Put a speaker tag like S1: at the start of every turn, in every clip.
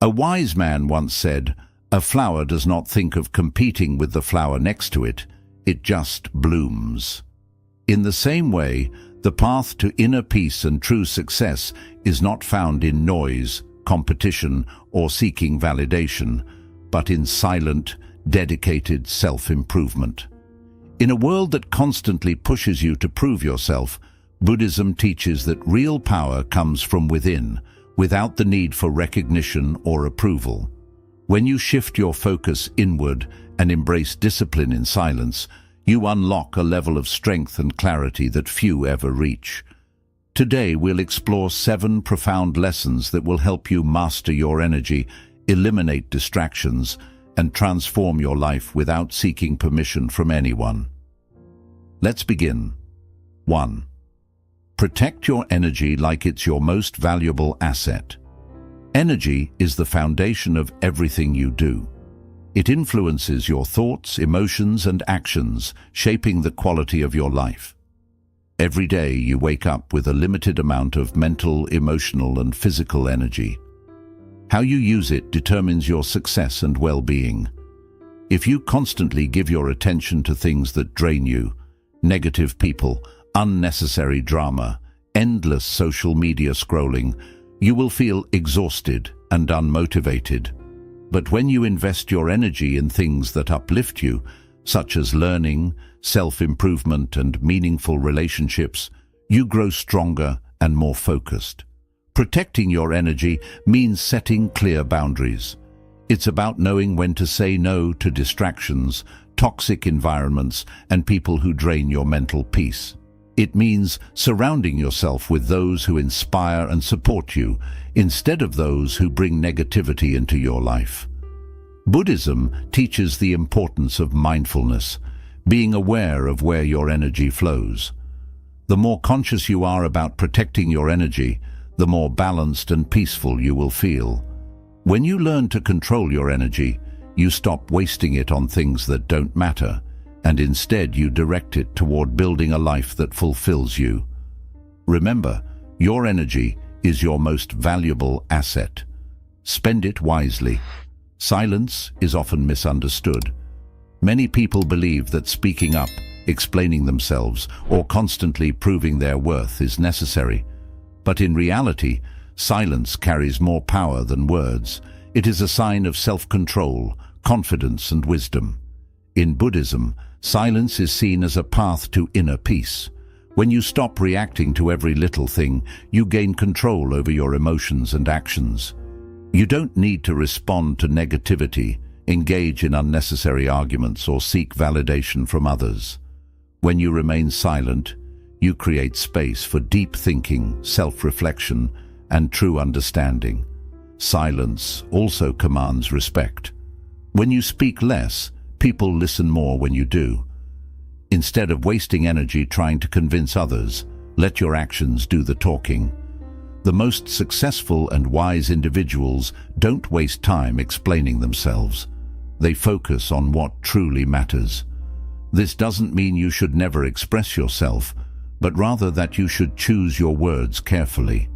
S1: A wise man once said, "A flower does not think of competing with the flower next to it, it just blooms." In the same way, the path to inner peace and true success is not found in noise, competition, or seeking validation, but in silent, dedicated self-improvement. In a world that constantly pushes you to prove yourself, Buddhism teaches that real power comes from within, without the need for recognition or approval. When you shift your focus inward and embrace discipline in silence, you unlock a level of strength and clarity that few ever reach. Today we'll explore 7 profound lessons that will help you master your energy, eliminate distractions, and transform your life without seeking permission from anyone. Let's begin. 1. Protect your energy like it's your most valuable asset. Energy is the foundation of everything you do. It influences your thoughts, emotions, and actions, shaping the quality of your life. Every day you wake up with a limited amount of mental, emotional, and physical energy. How you use it determines your success and well-being. If you constantly give your attention to things that drain you, negative people, unnecessary drama, endless social media scrolling, you will feel exhausted and unmotivated. But when you invest your energy in things that uplift you, such as learning, self-improvement, and meaningful relationships, you grow stronger and more focused. Protecting your energy means setting clear boundaries. It's about knowing when to say no to distractions, toxic environments, and people who drain your mental peace. It means surrounding yourself with those who inspire and support you, instead of those who bring negativity into your life. Buddhism teaches the importance of mindfulness, being aware of where your energy flows. The more conscious you are about protecting your energy, the more balanced and peaceful you will feel. When you learn to control your energy, you stop wasting it on things that don't matter, and instead you direct it toward building a life that fulfills you. Remember, your energy is your most valuable asset. Spend it wisely. Silence is often misunderstood. Many people believe that speaking up, explaining themselves, or constantly proving their worth is necessary. But in reality, silence carries more power than words. It is a sign of self-control, confidence, and wisdom. In Buddhism, silence is seen as a path to inner peace. When you stop reacting to every little thing, you gain control over your emotions and actions. You don't need to respond to negativity, engage in unnecessary arguments, or seek validation from others. When you remain silent, you create space for deep thinking, self-reflection, and true understanding. Silence also commands respect. When you speak less, people listen more when you do. Instead of wasting energy trying to convince others, let your actions do the talking. The most successful and wise individuals don't waste time explaining themselves. They focus on what truly matters. This doesn't mean you should never express yourself, but rather that you should choose your words carefully.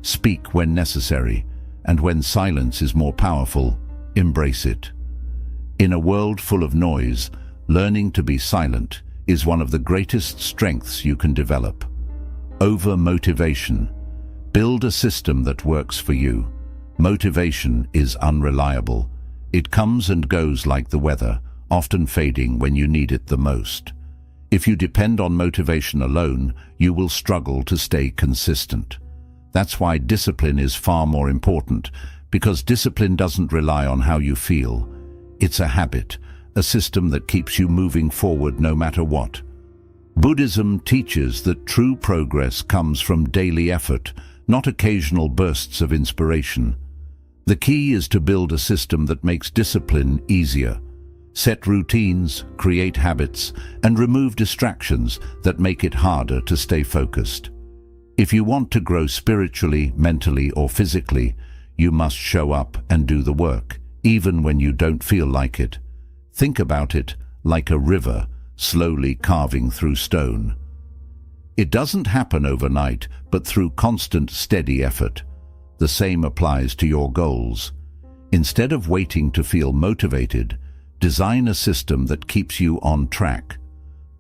S1: Speak when necessary, and when silence is more powerful, embrace it. In a world full of noise, learning to be silent is one of the greatest strengths you can develop. Over motivation. Build a system that works for you. Motivation is unreliable. It comes and goes like the weather, often fading when you need it the most. If you depend on motivation alone, you will struggle to stay consistent. That's why discipline is far more important, because discipline doesn't rely on how you feel. It's a habit, a system that keeps you moving forward no matter what. Buddhism teaches that true progress comes from daily effort, not occasional bursts of inspiration. The key is to build a system that makes discipline easier. Set routines, create habits, and remove distractions that make it harder to stay focused. If you want to grow spiritually, mentally, or physically, you must show up and do the work, even when you don't feel like it. Think about it like a river slowly carving through stone. It doesn't happen overnight, but through constant, steady effort. The same applies to your goals. Instead of waiting to feel motivated, design a system that keeps you on track.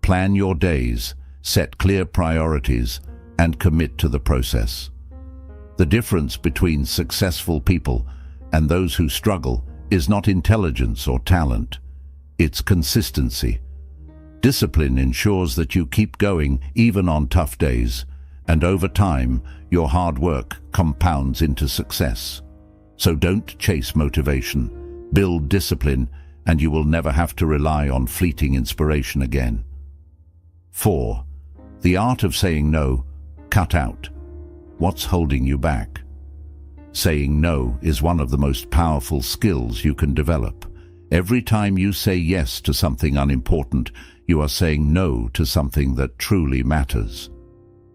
S1: Plan your days, set clear priorities, and commit to the process. The difference between successful people and those who struggle is not intelligence or talent. It's consistency. Discipline ensures that you keep going even on tough days, and over time, your hard work compounds into success. So don't chase motivation, build discipline, and you will never have to rely on fleeting inspiration again. 4. The art of saying no. Cut out. What's holding you back? Saying no is one of the most powerful skills you can develop. Every time you say yes to something unimportant, you are saying no to something that truly matters.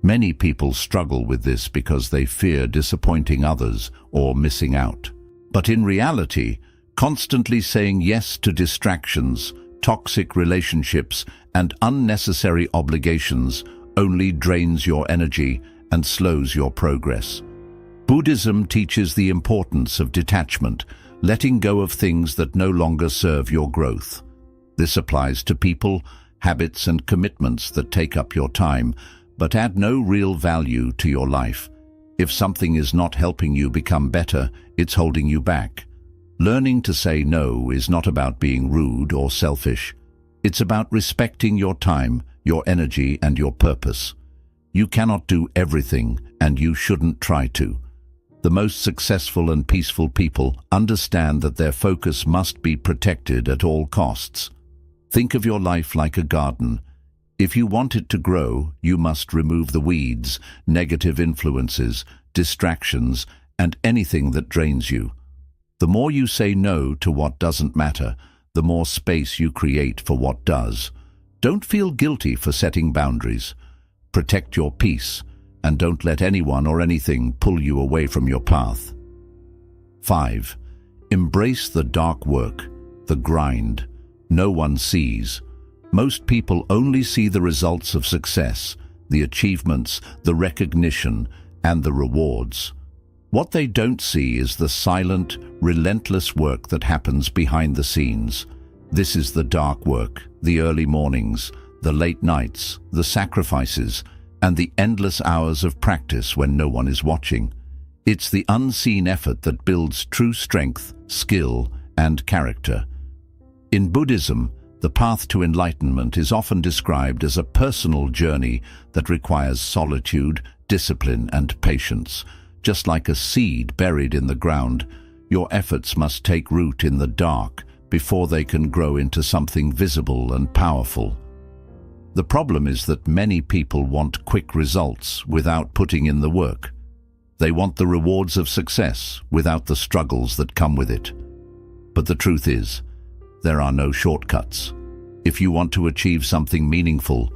S1: Many people struggle with this because they fear disappointing others or missing out. But in reality, constantly saying yes to distractions, toxic relationships, and unnecessary obligations only drains your energy and slows your progress. Buddhism teaches the importance of detachment, letting go of things that no longer serve your growth. This applies to people, habits, and commitments that take up your time, but add no real value to your life. If something is not helping you become better, it's holding you back. Learning to say no is not about being rude or selfish. It's about respecting your time, your energy, and your purpose. You cannot do everything, and you shouldn't try to. The most successful and peaceful people understand that their focus must be protected at all costs. Think of your life like a garden. If you want it to grow, you must remove the weeds, negative influences, distractions, and anything that drains you. The more you say no to what doesn't matter, the more space you create for what does. Don't feel guilty for setting boundaries. Protect your peace, and don't let anyone or anything pull you away from your path. 5. Embrace the dark work, the grind. No one sees. Most people only see the results of success, the achievements, the recognition, and the rewards. What they don't see is the silent, relentless work that happens behind the scenes. This is the dark work, the early mornings, the late nights, the sacrifices, and the endless hours of practice when no one is watching. It's the unseen effort that builds true strength, skill, and character. In Buddhism, the path to enlightenment is often described as a personal journey that requires solitude, discipline, and patience. Just like a seed buried in the ground, your efforts must take root in the dark before they can grow into something visible and powerful. The problem is that many people want quick results without putting in the work. They want the rewards of success without the struggles that come with it. But the truth is, there are no shortcuts. If you want to achieve something meaningful,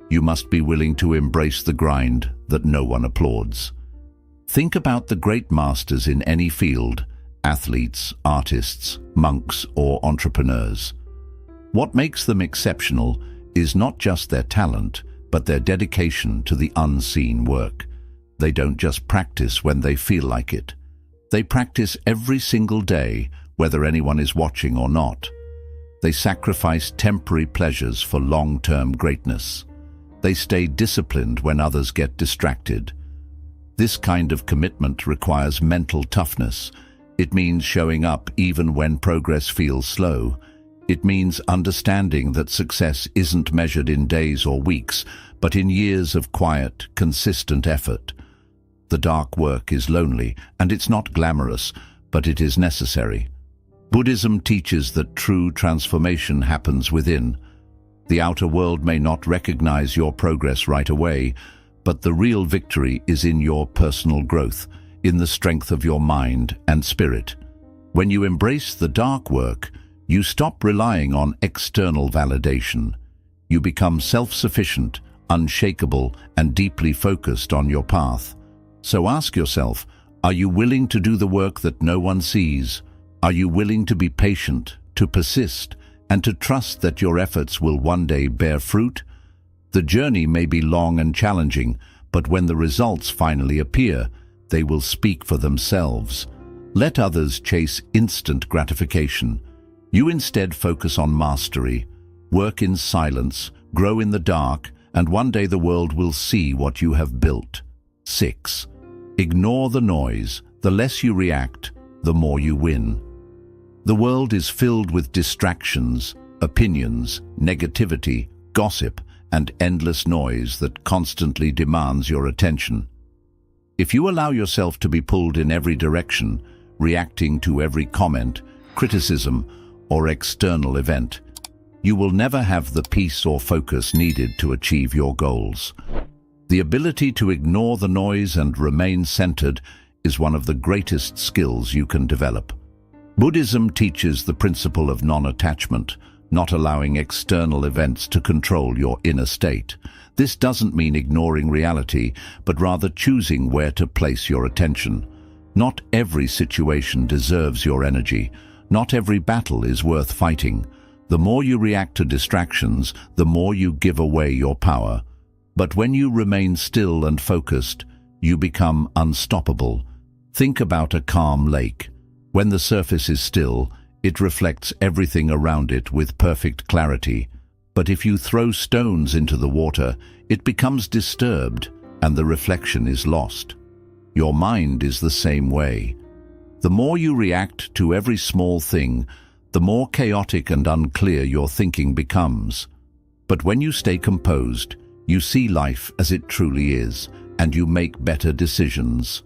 S1: you must be willing to embrace the grind that no one applauds. Think about the great masters in any field, athletes, artists, monks, or entrepreneurs. What makes them exceptional is not just their talent, but their dedication to the unseen work. They don't just practice when they feel like it. They practice every single day, whether anyone is watching or not. They sacrifice temporary pleasures for long-term greatness. They stay disciplined when others get distracted. This kind of commitment requires mental toughness. It means showing up even when progress feels slow. It means understanding that success isn't measured in days or weeks, but in years of quiet, consistent effort. The dark work is lonely, and it's not glamorous, but it is necessary. Buddhism teaches that true transformation happens within. The outer world may not recognize your progress right away, but the real victory is in your personal growth, in the strength of your mind and spirit. When you embrace the dark work, you stop relying on external validation. You become self-sufficient, unshakable, and deeply focused on your path. So ask yourself, are you willing to do the work that no one sees? Are you willing to be patient, to persist, and to trust that your efforts will one day bear fruit? The journey may be long and challenging, but when the results finally appear, They will speak for themselves. Let others chase instant gratification. You instead focus on mastery, work in silence, grow in the dark, and one day the world will see what you have built. 6. Ignore the noise. The less you react, the more you win. The world is filled with distractions, opinions, negativity, gossip, and endless noise that constantly demands your attention. If you allow yourself to be pulled in every direction, reacting to every comment, criticism, or external event, you will never have the peace or focus needed to achieve your goals. The ability to ignore the noise and remain centered is one of the greatest skills you can develop. Buddhism teaches the principle of non-attachment, not allowing external events to control your inner state. This doesn't mean ignoring reality, but rather choosing where to place your attention. Not every situation deserves your energy. Not every battle is worth fighting. The more you react to distractions, the more you give away your power. But when you remain still and focused, you become unstoppable. Think about a calm lake. When the surface is still, it reflects everything around it with perfect clarity. But if you throw stones into the water, it becomes disturbed and the reflection is lost. Your mind is the same way. The more you react to every small thing, the more chaotic and unclear your thinking becomes. But when you stay composed, you see life as it truly is, and you make better decisions.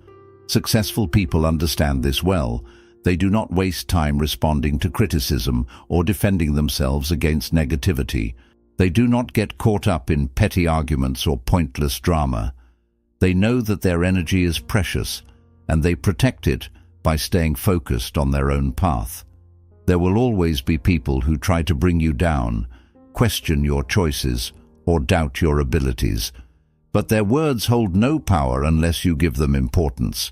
S1: Successful people understand this well. They do not waste time responding to criticism or defending themselves against negativity. They do not get caught up in petty arguments or pointless drama. They know that their energy is precious, and they protect it by staying focused on their own path. There will always be people who try to bring you down, question your choices, or doubt your abilities. But their words hold no power unless you give them importance.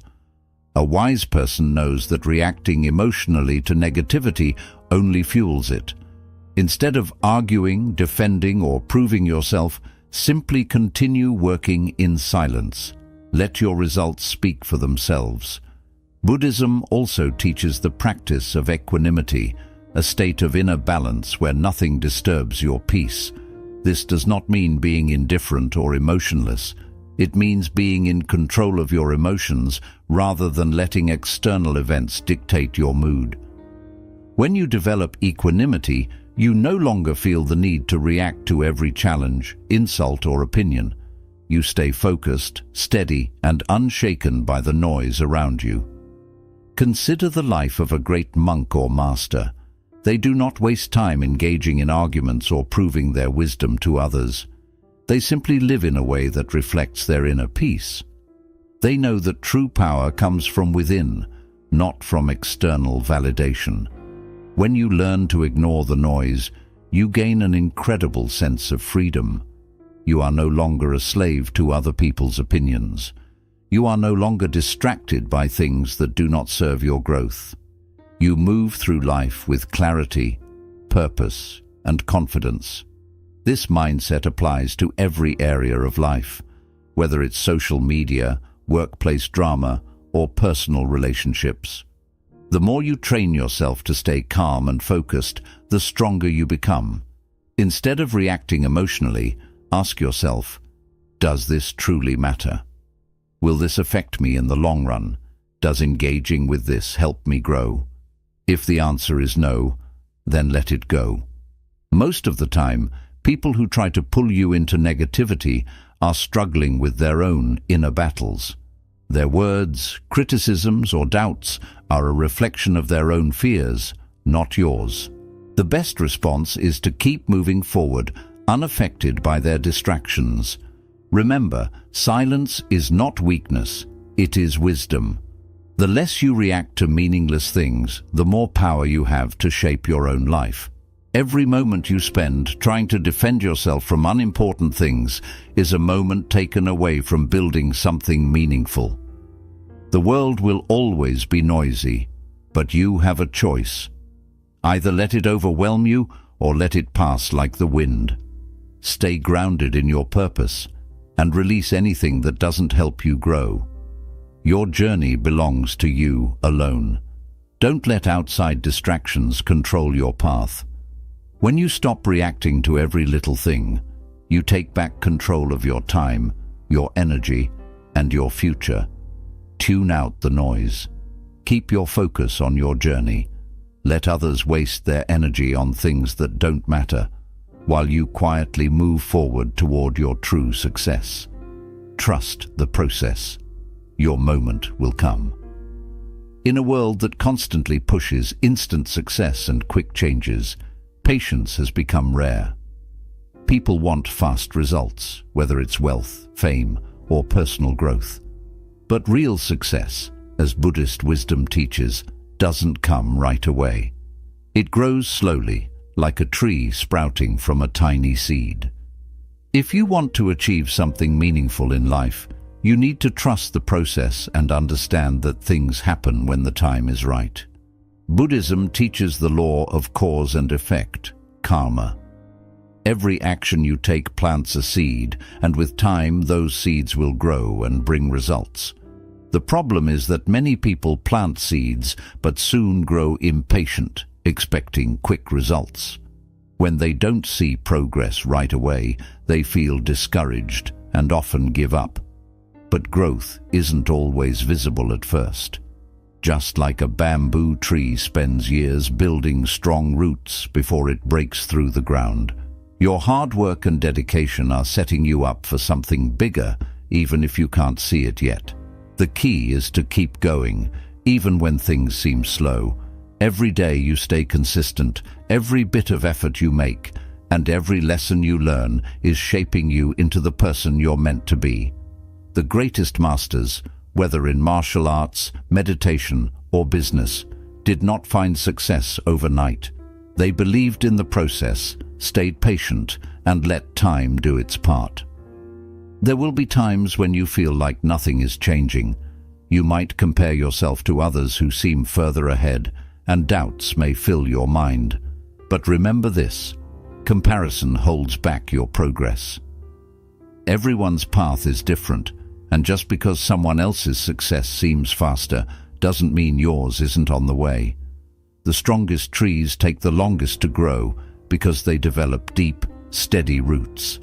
S1: A wise person knows that reacting emotionally to negativity only fuels it. Instead of arguing, defending, or proving yourself, simply continue working in silence. Let your results speak for themselves. Buddhism also teaches the practice of equanimity, a state of inner balance where nothing disturbs your peace. This does not mean being indifferent or emotionless. It means being in control of your emotions rather than letting external events dictate your mood. When you develop equanimity, you no longer feel the need to react to every challenge, insult, or opinion. You stay focused, steady, and unshaken by the noise around you. Consider the life of a great monk or master. They do not waste time engaging in arguments or proving their wisdom to others. They simply live in a way that reflects their inner peace. They know that true power comes from within, not from external validation. When you learn to ignore the noise, you gain an incredible sense of freedom. You are no longer a slave to other people's opinions. You are no longer distracted by things that do not serve your growth. You move through life with clarity, purpose, and confidence. This mindset applies to every area of life, whether it's social media, workplace drama, or personal relationships. The more you train yourself to stay calm and focused, the stronger you become. Instead of reacting emotionally, ask yourself, does this truly matter? Will this affect me in the long run? Does engaging with this help me grow? If the answer is no, then let it go. Most of the time, people who try to pull you into negativity are struggling with their own inner battles. Their words, criticisms, or doubts are a reflection of their own fears, not yours. The best response is to keep moving forward, unaffected by their distractions. Remember, silence is not weakness, it is wisdom. The less you react to meaningless things, the more power you have to shape your own life. Every moment you spend trying to defend yourself from unimportant things is a moment taken away from building something meaningful. The world will always be noisy, but you have a choice. Either let it overwhelm you or let it pass like the wind. Stay grounded in your purpose and release anything that doesn't help you grow. Your journey belongs to you alone. Don't let outside distractions control your path. When you stop reacting to every little thing, you take back control of your time, your energy, and your future. Tune out the noise. Keep your focus on your journey. Let others waste their energy on things that don't matter, while you quietly move forward toward your true success. Trust the process. Your moment will come. In a world that constantly pushes instant success and quick changes, patience has become rare. People want fast results, whether it's wealth, fame, or personal growth. But real success, as Buddhist wisdom teaches, doesn't come right away. It grows slowly, like a tree sprouting from a tiny seed. If you want to achieve something meaningful in life, you need to trust the process and understand that things happen when the time is right. Buddhism teaches the law of cause and effect, karma. Every action you take plants a seed, and with time those seeds will grow and bring results. The problem is that many people plant seeds but soon grow impatient, expecting quick results. When they don't see progress right away, they feel discouraged and often give up. But growth isn't always visible at first. Just like a bamboo tree spends years building strong roots before it breaks through the ground, your hard work and dedication are setting you up for something bigger, even if you can't see it yet. The key is to keep going, even when things seem slow. Every day you stay consistent, every bit of effort you make, and every lesson you learn is shaping you into the person you're meant to be. The greatest masters, whether in martial arts, meditation, or business, did not find success overnight. They believed in the process, stayed patient, and let time do its part. There will be times when you feel like nothing is changing. You might compare yourself to others who seem further ahead, and doubts may fill your mind. But remember this: comparison holds back your progress. Everyone's path is different, and just because someone else's success seems faster doesn't mean yours isn't on the way. The strongest trees take the longest to grow because they develop deep, steady roots.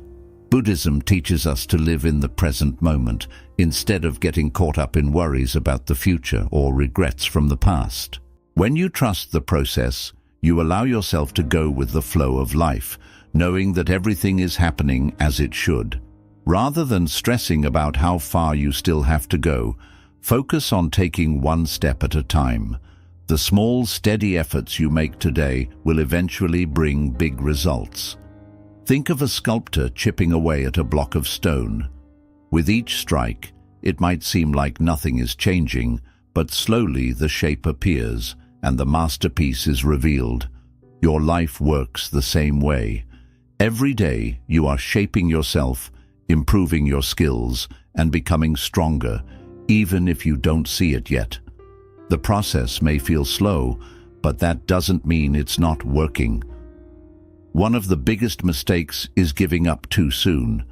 S1: Buddhism teaches us to live in the present moment instead of getting caught up in worries about the future or regrets from the past. When you trust the process, you allow yourself to go with the flow of life, knowing that everything is happening as it should. Rather than stressing about how far you still have to go, focus on taking one step at a time. The small, steady efforts you make today will eventually bring big results. Think of a sculptor chipping away at a block of stone. With each strike, it might seem like nothing is changing, but slowly the shape appears and the masterpiece is revealed. Your life works the same way. Every day you are shaping yourself, improving your skills, and becoming stronger, even if you don't see it yet. The process may feel slow, but that doesn't mean it's not working. One of the biggest mistakes is giving up too soon.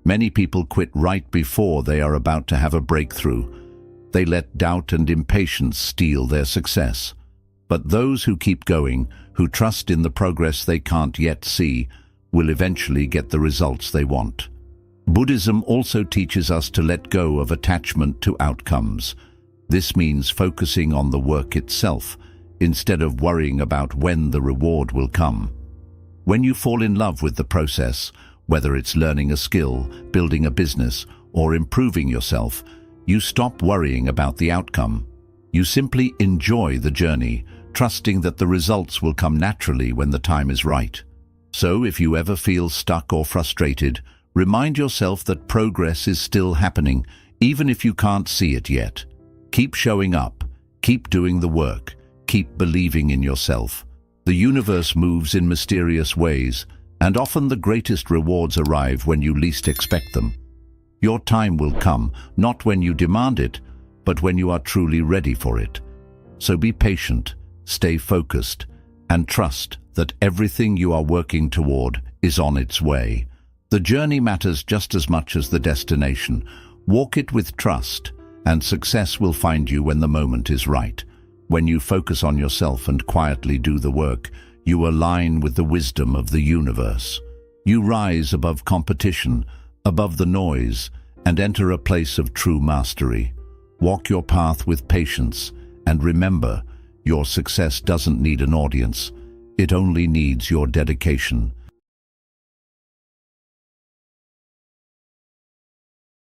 S1: Many people quit right before they are about to have a breakthrough. They let doubt and impatience steal their success. But those who keep going, who trust in the progress they can't yet see, will eventually get the results they want. Buddhism also teaches us to let go of attachment to outcomes. This means focusing on the work itself, instead of worrying about when the reward will come. When you fall in love with the process, whether it's learning a skill, building a business, or improving yourself, you stop worrying about the outcome. You simply enjoy the journey, trusting that the results will come naturally when the time is right. So if you ever feel stuck or frustrated, remind yourself that progress is still happening, even if you can't see it yet. Keep showing up, keep doing the work, keep believing in yourself. The universe moves in mysterious ways, and often the greatest rewards arrive when you least expect them. Your time will come, not when you demand it, but when you are truly ready for it. So be patient, stay focused, and trust that everything you are working toward is on its way. The journey matters just as much as the destination. Walk it with trust, and success will find you when the moment is right. When you focus on yourself and quietly do the work, you align with the wisdom of the universe. You rise above competition, above the noise, and enter a place of true mastery. Walk your path with patience, and remember, your success doesn't need an audience. It only needs your dedication.